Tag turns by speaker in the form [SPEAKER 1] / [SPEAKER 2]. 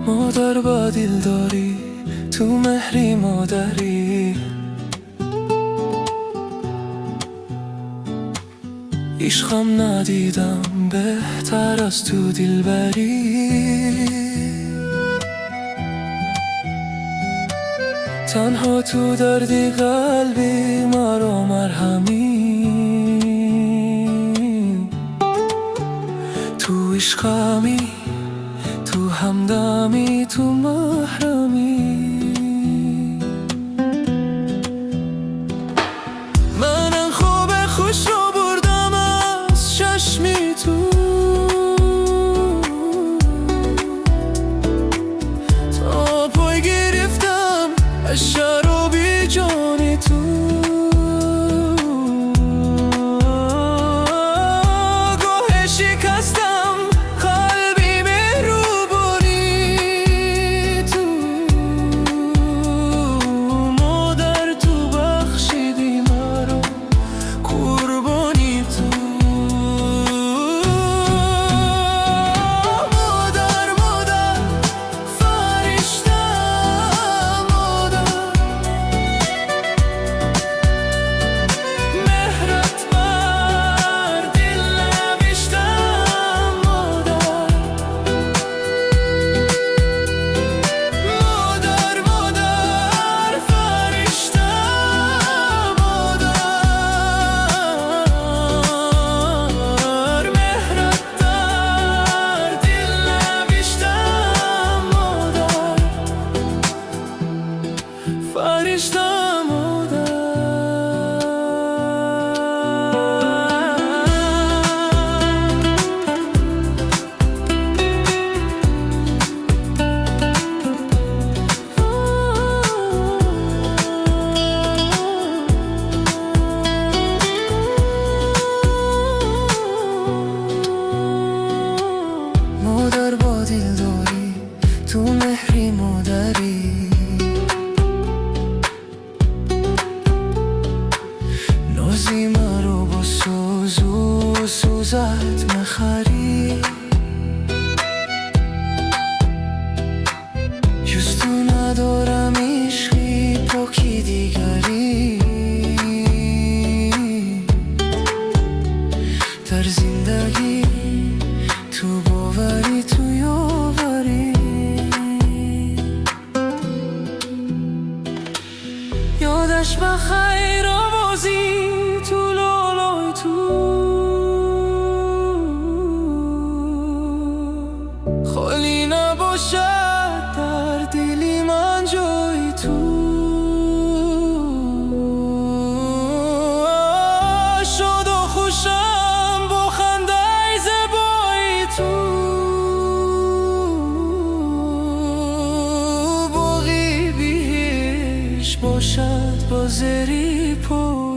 [SPEAKER 1] مادر با دل داری، تو مهری مادری. عشقم ندیدم بهتر از تو دلبری. تنها تو دردی قلبی مرا مرهمی. تو عشقمی، تو همدمی، تو محرمی. منم خوب خوش رو بردم از چشمی تو. تا پای گرفتم از شرابی جانی تو. گاه شکستم قلبی مهربانی تو. مادر تو بخشیدی مرا قربانی تو. مادر مادر فرشته مادر، مهرت بر دل نوشتم مادر. مادر مادر فرشته مادر، مهرت در دل نوشتم مادر. فرشته مادر. مادر با دل داری، تو مهری مادری. نازی مرا با سوز و سوزت مخری. جز تو ندارم عشقی پاکی دیگری. در زندگی تو باوری، تو یاوری. یادش بخیر آوازی تو لالای تو. خالی نباشد در دلی من جای تو. شاد و خوشم با خنده زیبای تو. باقی بیش باشد با زری پای